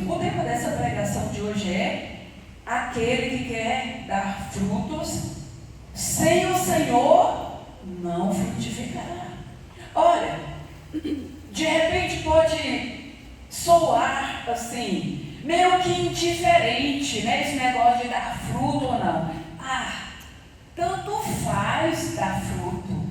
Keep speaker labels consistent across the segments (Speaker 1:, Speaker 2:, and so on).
Speaker 1: O tema dessa pregação de hoje é: aquele que quer dar frutos sem o Senhor não frutificará. Olha, de repente pode soar assim, meio que indiferente, né? Esse negócio de dar fruto ou não. Tanto faz dar fruto.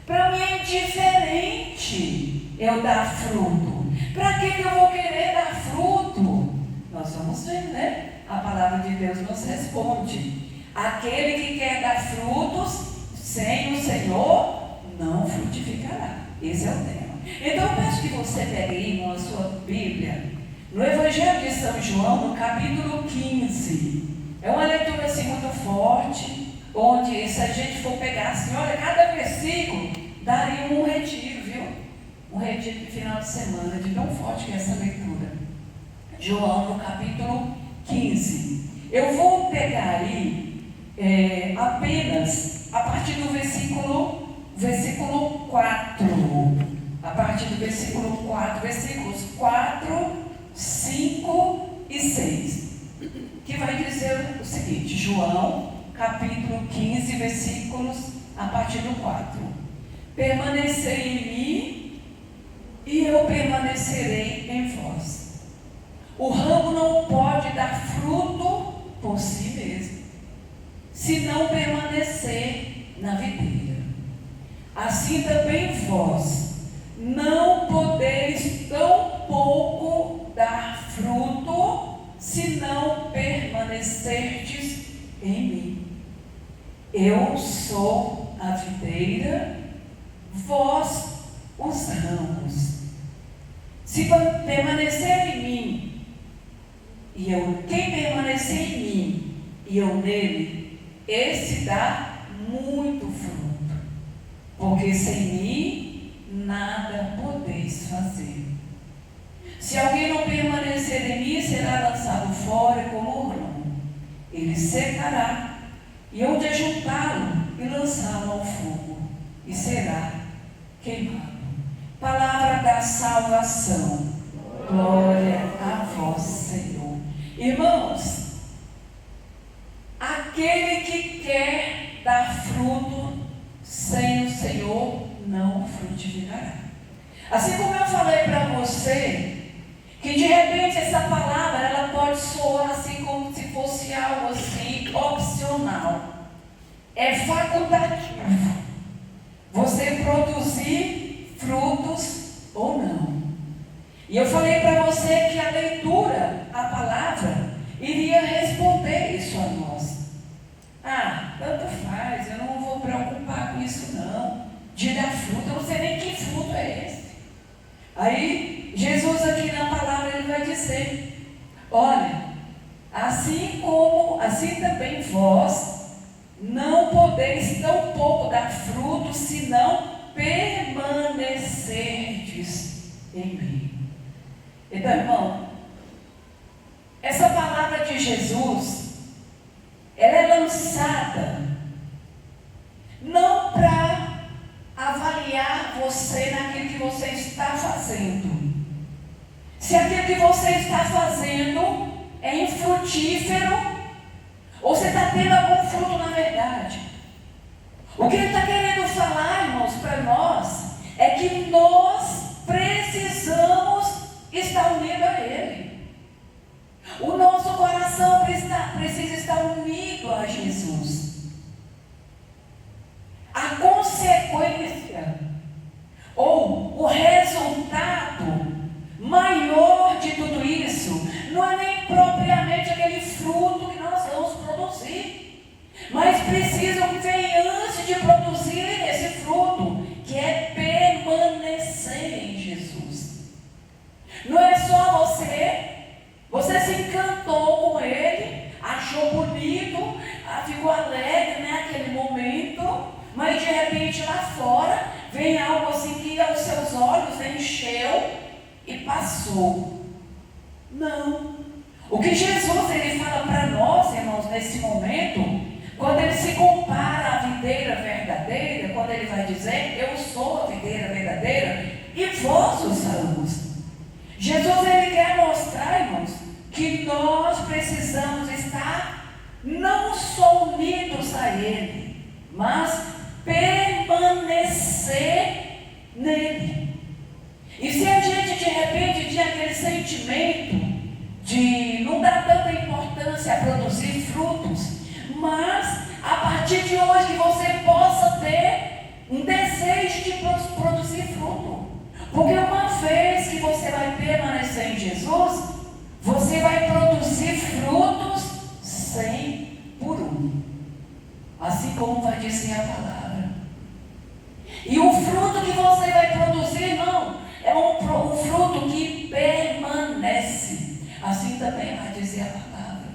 Speaker 1: Para mim é indiferente eu dar fruto. Para que eu vou querer dar fruto? Nós vamos ver, né? A palavra de Deus nos responde: aquele que quer dar frutos sem o Senhor não frutificará. Esse é o tema. Então eu peço que você pegue aí na sua Bíblia, no Evangelho de São João, no capítulo 15. É uma leitura assim muito forte, onde se a gente for pegar assim, olha, cada versículo daria um retiro, viu? Um retiro de final de semana, de tão forte que é essa leitura. João, no capítulo 15. Eu vou pegar aí apenas a partir do versículo 4. A partir do versículo 4, versículos 4, 5 e 6. Que vai dizer o seguinte: João, capítulo 15, versículos a partir do 4. Permanecei em mim e eu permanecerei em vós. O ramo não pode dar fruto por si mesmo, se não permanecer na videira. Assim também vós não podeis tão pouco dar fruto, se não permanecerdes em mim. Eu sou a videira, vós os ramos. Se permanecer em mim, quem permanecer em mim e eu nele, esse dá muito fruto, porque sem mim nada podeis fazer. Se alguém não permanecer em mim, será lançado fora como o ramo. Ele secará, e onde ajuntá-lo e lançá-lo ao fogo, e será queimado. Palavra da salvação. Glória a vós, Senhor. Irmãos, aquele que quer dar fruto sem o Senhor não frutificará. Assim como eu falei para você, que de repente essa palavra ela pode soar assim como se fosse algo assim opcional. É facultativo você produzir frutos ou não. E eu falei para você que a leitura, a palavra, iria responder isso a nós. Tanto faz, eu não vou preocupar com isso não, de dar fruto, eu não sei nem que fruto é esse. Aí, Jesus aqui na palavra, ele vai dizer: olha, assim também vós não podeis tão pouco dar fruto, se não permanecerdes em mim. Então, irmão, essa palavra de Jesus, ela é lançada não para avaliar você naquilo que você está fazendo. Se aquilo que você está fazendo é infrutífero, ou você está tendo algum fruto na verdade. O que ele está querendo falar, irmãos, para nós, é que nós precisamos estar unidos a Ele. O nosso coração precisa estar unido a Jesus. A consequência, ou o resultado maior de tudo isso, não é nem propriamente aquele fruto que nós vamos produzir, mas precisa que venha antes de produzir esse fruto, que é permanecer em Jesus. Não é só você se encantou com Ele, achou bonito, ficou alegre naquele momento, mas de repente lá fora vem algo assim que aos seus olhos encheu e passou. Não. O que Jesus ele fala para nós, irmãos, nesse momento, quando ele se compara à videira verdadeira, quando ele vai dizer: eu sou a videira verdadeira e vós os ramos. Jesus ele quer mostrar, irmãos, não só unidos a Ele, mas permanecer nele. E se a gente de repente tinha aquele sentimento de não dar tanta importância a produzir frutos, mas a partir de hoje que você possa ter um desejo de produzir fruto, porque uma vez que você vai permanecer em Jesus, você vai produzir frutos 100 por 1, assim como vai dizer a palavra. E o fruto que você vai produzir não é um fruto que permanece, assim também vai dizer a palavra.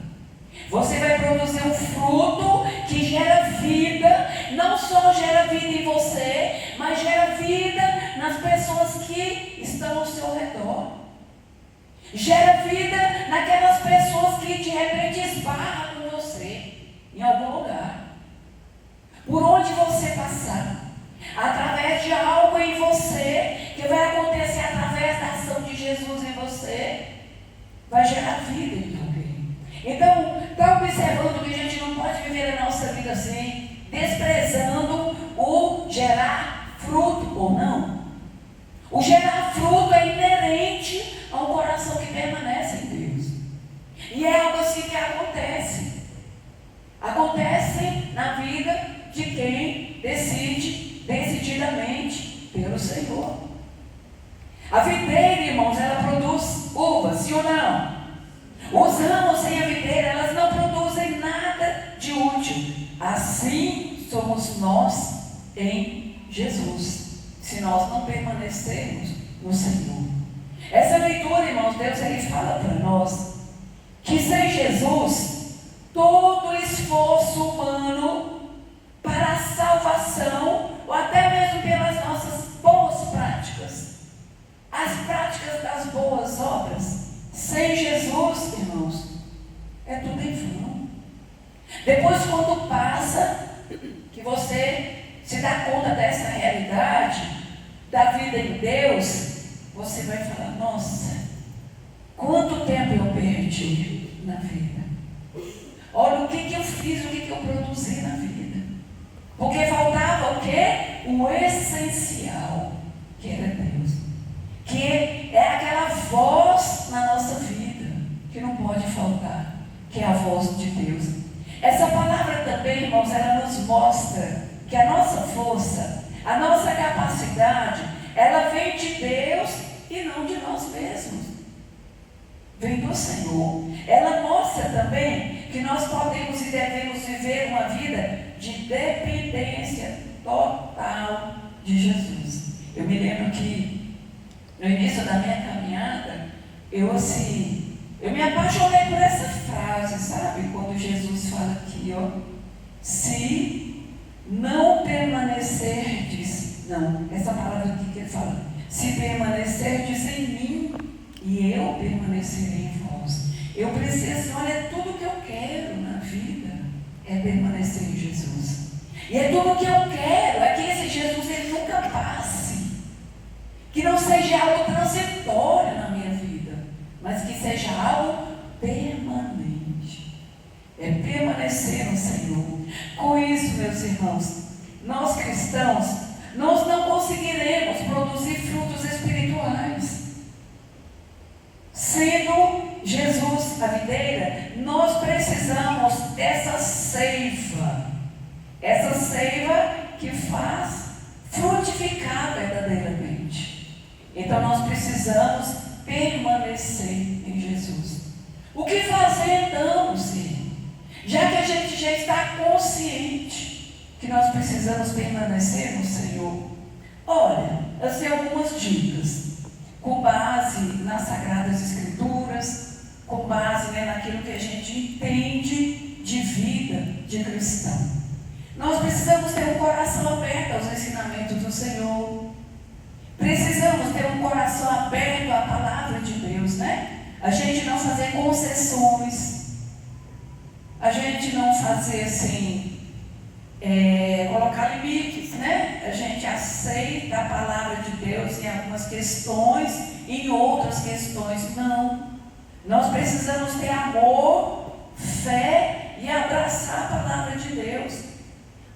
Speaker 1: Você vai produzir um fruto que gera vida, não só gera vida em você, mas gera vida nas pessoas que estão ao seu redor. Gera vida naquelas pessoas que de repente esbarram com você em algum lugar. Por onde você passar, através de algo em você, que vai acontecer através da ação de Jesus em você, vai gerar vida em alguém. Então, está observando que a gente não pode viver a nossa vida assim, desprezando o gerar fruto ou não. O gerar fruto é inerente a um coração que permanece em Deus. E é algo assim que acontece. Acontece na vida de quem decide decididamente pelo Senhor. A videira, irmãos, ela produz uvas, sim ou não? Os ramos sem a videira, elas não produzem nada de útil. Assim somos nós em Jesus, se nós não permanecermos no Senhor. Essa leitura, irmãos, Deus ele fala para nós que sem Jesus, todo esforço humano para a salvação, ou até mesmo pelas nossas boas práticas, as práticas das boas obras, sem Jesus, irmãos, é tudo em vão. Depois, quando passa, que você se dá conta dessa realidade, da vida em Deus, você vai falar, nossa, quanto tempo eu perdi na vida. Olha o que eu fiz, o que eu produzi na vida. Porque faltava o quê? O essencial, que era Deus. Que é aquela voz na nossa vida, que não pode faltar, que é a voz de Deus. Essa palavra também, irmãos, ela nos mostra que a nossa força, a nossa capacidade, ela vem de Deus e não de nós mesmos. Vem do Senhor. Ela mostra também que nós podemos e devemos viver uma vida de dependência total de Jesus. Eu me lembro que no início da minha caminhada, eu me apaixonei por essa frase, sabe? Quando Jesus fala aqui, ó, se não permanecerdes, não, essa palavra aqui que ele fala, se permanecerdes em mim, e eu permanecerei em vós. Eu preciso, olha, tudo que eu quero na vida é permanecer em Jesus. E é tudo que eu quero, é que esse Jesus ele nunca passe. Que não seja algo transitório na minha vida, mas que seja algo permanente. É permanecer no Senhor. Com isso, meus irmãos, nós cristãos, nós não conseguiremos produzir frutos espirituais. Sendo Jesus a videira, nós precisamos dessa seiva. Essa seiva que faz frutificar verdadeiramente. Então nós precisamos permanecer em Jesus. O que fazer então, Senhor? Já que a gente já está consciente que nós precisamos permanecer no Senhor. Olha, eu sei algumas dicas, com base nas Sagradas Escrituras, com base naquilo que a gente entende de vida de cristão. Nós precisamos ter um coração aberto aos ensinamentos do Senhor. Precisamos ter um coração aberto à palavra de Deus, né? A gente não fazer concessões. A gente não fazer assim, colocar limites, né? A gente aceita a palavra de Deus em algumas questões, em outras questões não. Nós precisamos ter amor, fé e abraçar a palavra de Deus.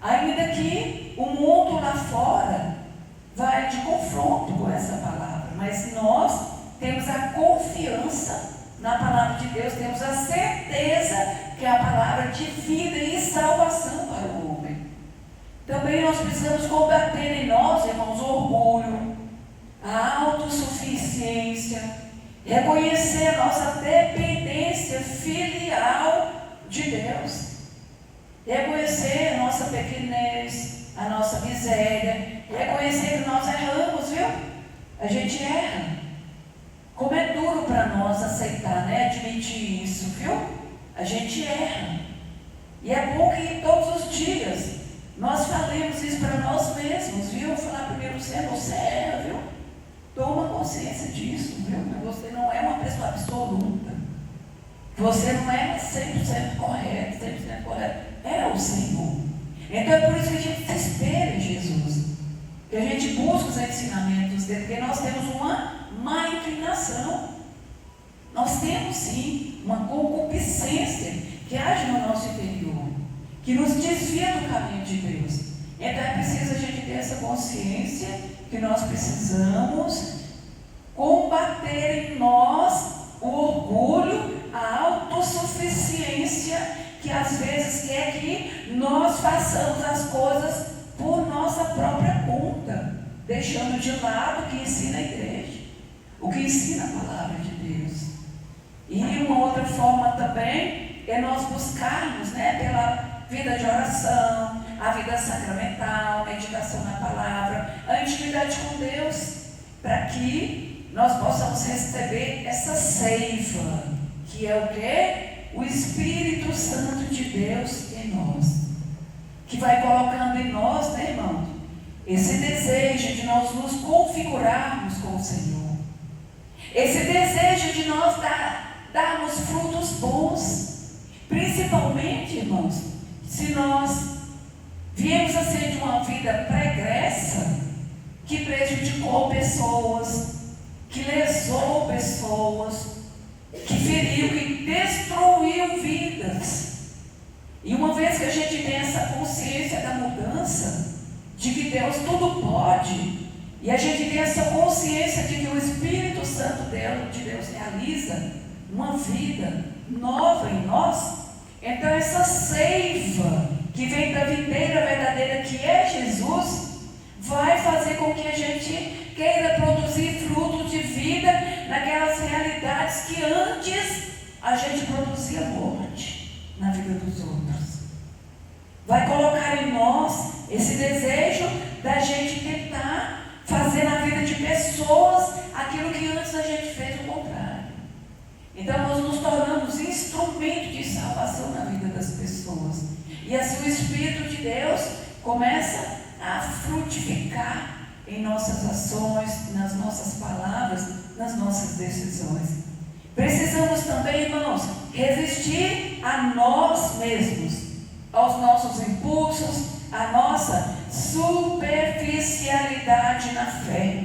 Speaker 1: Ainda que o mundo lá fora vai de confronto com essa palavra, mas nós temos a confiança na palavra de Deus, temos a certeza que é a palavra de vida e salvação para o homem. Também nós precisamos combater em nós, irmãos, o orgulho, a autossuficiência, reconhecer a nossa dependência filial de Deus, reconhecer a nossa pequenez, a nossa miséria, reconhecer que nós erramos, viu? A gente erra. Como é duro para nós aceitar, né? Admitir isso, viu? A gente erra. E é bom que todos os dias nós falemos isso para nós mesmos, viu? Falar primeiro você erra, viu? Toma consciência disso, viu? Você não é uma pessoa absoluta. Você não é 100% correto, 100% correto. É o Senhor. Então é por isso que a gente se espera em Jesus. Que a gente busca os ensinamentos dele, porque nós temos uma má inclinação. Nós temos sim uma concupiscência que age no nosso interior, que nos desvia do caminho de Deus. Então é preciso a gente ter essa consciência que nós precisamos combater em nós o orgulho, a autossuficiência, que às vezes quer que nós façamos as coisas por nossa própria conta, deixando de lado o que ensina a igreja, o que ensina a palavra de Deus. E uma outra forma também é nós buscarmos, né, pela vida de oração, a vida sacramental, meditação na palavra, a intimidade com Deus, para que nós possamos receber essa seiva, que é o quê? O Espírito Santo de Deus em nós, que vai colocando em nós, né, irmãos, esse desejo de nós nos configurarmos com o Senhor, esse desejo de nós darmos frutos bons, principalmente, irmãos, se nós viemos a ser de uma vida pregressa, que prejudicou pessoas, que lesou pessoas, que feriu, que destruiu vidas. E uma vez que a gente tem essa consciência da mudança, de que Deus tudo pode, e a gente tem essa consciência de que o Espírito Santo de Deus realiza uma vida nova em nós, então essa seiva que vem da videira verdadeira, que é Jesus, vai fazer com que a gente queira produzir frutos de vida naquelas realidades que antes a gente produzia morte na vida dos outros. Vai colocar em nós esse desejo da gente tentar fazer na vida de pessoas aquilo que antes a gente fez o contrário. Então nós nos tornamos instrumento de salvação na vida das pessoas. E assim o Espírito de Deus começa a frutificar em nossas ações, nas nossas palavras, nas nossas decisões. Precisamos também, irmãos, resistir a nós mesmos, aos nossos impulsos, à nossa superficialidade na fé.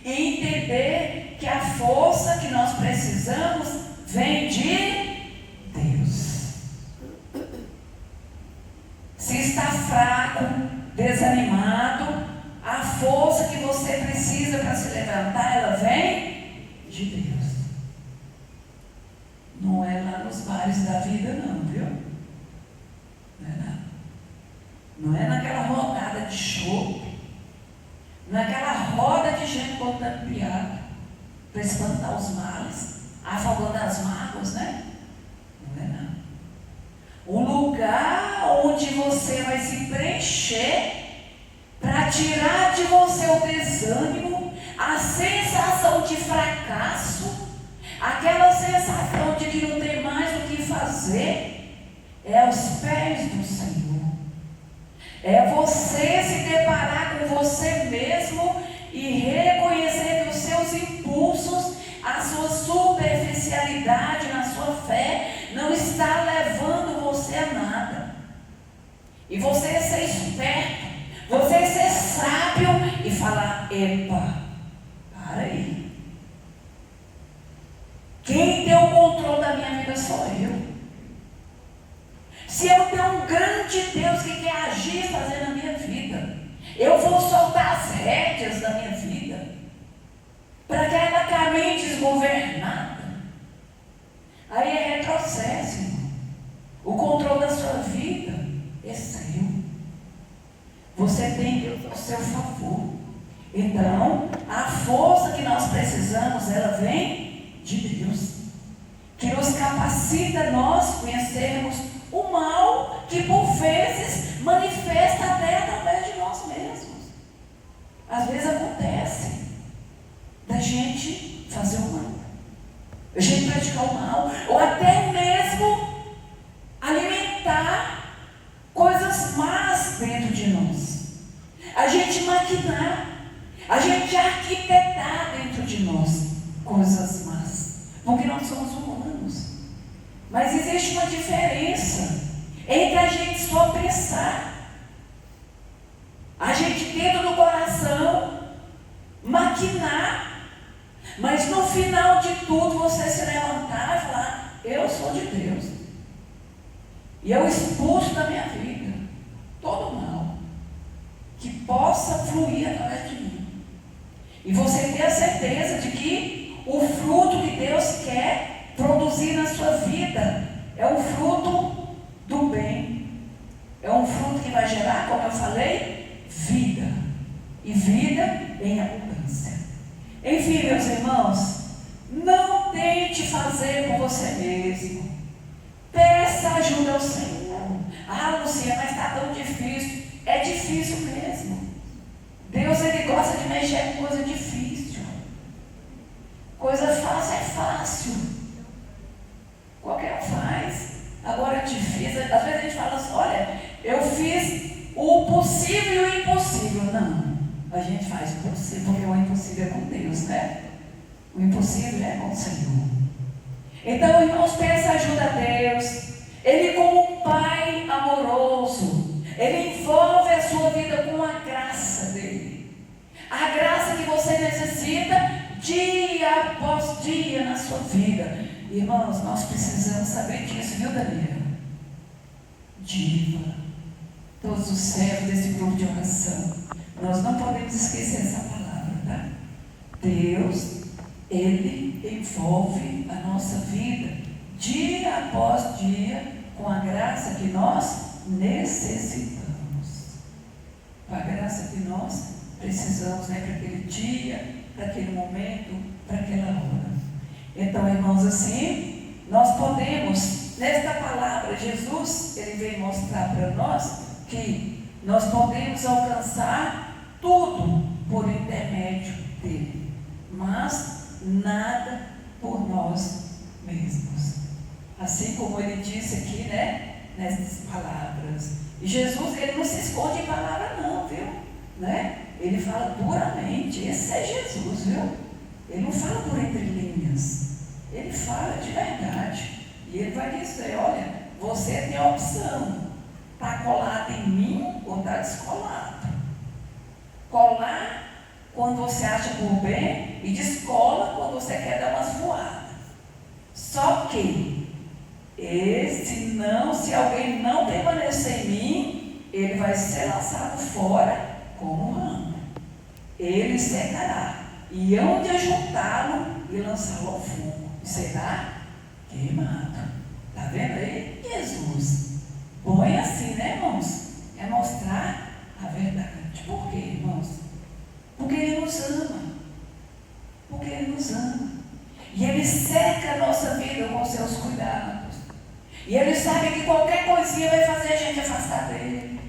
Speaker 1: E entender que a força que nós precisamos vem de Deus. Se está fraco, desanimado, a força que você precisa para se levantar, ela vem de Deus. Não é lá nos bares da vida não, viu? Não é lá. Não é naquela rodada de show, naquela roda de gente botando piada para espantar os males, afogando as mágoas, né? Não é não. Um lugar onde você vai se preencher para tirar de você o desânimo, a sensação de fracasso, aquela sensação de que não tem mais o que fazer, é aos pés do Senhor. É você se deparar com você mesmo e reconhecer que os seus impulsos, a sua superficialidade na sua fé não está levando você a nada. E você ser esperto, você ser sábio e falar: epa, para aí. Quem tem o controle da minha vida sou eu. grande Deus que quer agir e fazer na minha vida. Eu vou soltar as rédeas da minha vida para que ela caminhe desgovernada. Aí é retrocesso, irmão. O controle da sua vida é seu. Você tem Deus ao seu favor. Então, a força que nós precisamos, ela vem de Deus, que nos capacita nós conhecermos o mal que por vezes manifesta até através de nós mesmos. Às vezes acontece da gente fazer o mal, da gente praticar o mal, ou até mesmo alimentar coisas más dentro de nós. A gente maquinar, a gente arquitetar dentro de nós coisas más, porque nós somos humanos. Mas existe uma diferença entre a gente só pensar, a gente dentro do coração maquinar, mas no final de tudo você se levantar e falar: eu sou de Deus, e eu expulso da minha vida todo mal que possa fluir através de mim. E você ter a certeza de que o fruto que Deus quer produzir na sua vida é um fruto do bem. É um fruto que vai gerar, como eu falei, vida. E vida em abundância. Enfim, meus irmãos, não tente fazer por você mesmo. Peça ajuda ao Senhor. Ah, Lucia, mas está tão difícil. É difícil mesmo. Deus, Ele gosta de mexer com coisa difícil. Coisa fácil é fácil. Qualquer um faz. Agora difícil, às vezes a gente fala assim: olha, eu fiz o possível e o impossível. Não, a gente faz o possível, porque o impossível é com Deus, né? O impossível é com o Senhor. Então, irmãos, peça ajuda a Deus. Ele, como um Pai amoroso, Ele envolve a sua vida com a graça dEle. A graça que você necessita dia após dia na sua vida. Irmãos, nós precisamos saber disso, viu, Daniel? Diva, todos os servos desse grupo de oração, nós não podemos esquecer essa palavra, tá? Deus, Ele envolve a nossa vida dia após dia com a graça que nós necessitamos. Com a graça que nós precisamos, né, para aquele dia, para aquele momento, para aquela hora. Então, irmãos, assim, nós podemos, nesta palavra, Jesus, Ele vem mostrar para nós que nós podemos alcançar tudo por intermédio dEle, mas nada por nós mesmos. Assim como Ele disse aqui, né, nessas palavras. E Jesus, Ele não se esconde em palavra não, viu? Né? Ele fala duramente. Esse é Jesus, viu? Ele não fala por entre linhas. Ele fala de verdade. E Ele vai dizer: olha, você tem a opção. Está colado em mim ou está descolado? Colar quando você acha por bem e descola quando você quer dar umas voadas. Só que se alguém não permanecer em mim, ele vai ser lançado fora como um ramo. Ele secará, e hão de ajuntá-lo e lançá-lo ao fogo, e será queimado. Está vendo aí? Jesus põe assim, né, irmãos? É mostrar a verdade. Por quê, irmãos? Porque Ele nos ama. Porque Ele nos ama. E Ele cerca a nossa vida com seus cuidados. E Ele sabe que qualquer coisinha vai fazer a gente afastar dEle.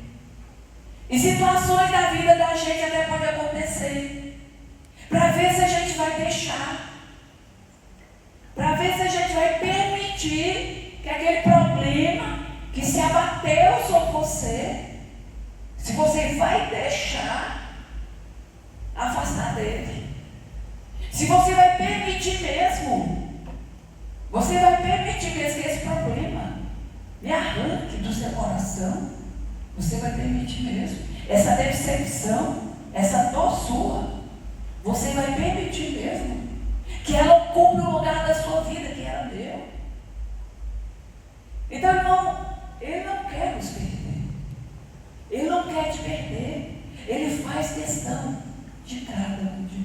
Speaker 1: E situações da vida da gente até pode acontecer, para ver se a gente vai deixar, para ver se a gente vai permitir que aquele problema que se abateu sobre você, se você vai deixar afastar dele. Se você vai permitir mesmo, você vai permitir mesmo que esse problema me arranque do seu coração. Você vai permitir mesmo. Essa decepção, essa dor sua, você vai permitir mesmo que ela ocupe o lugar da sua vida que era meu. Então, irmão, Ele não quer nos perder.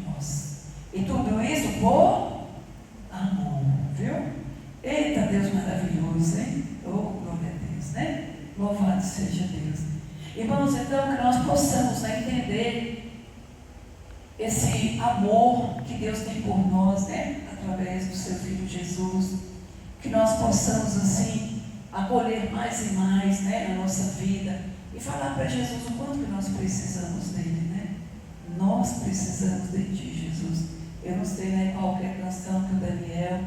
Speaker 1: nós. E tudo isso por amor, viu? Eita, Deus maravilhoso, hein? Oh, glória a Deus, né? Louvado seja Deus. Irmãos, então que nós possamos, né, entender esse amor que Deus tem por nós, né? Através do seu Filho Jesus. Que nós possamos, assim, acolher mais e mais, né, na nossa vida. E falar para Jesus o quanto que nós precisamos dele, né? Nós precisamos de ti, Jesus. Eu não sei, né, qual que é a canção que o Daniel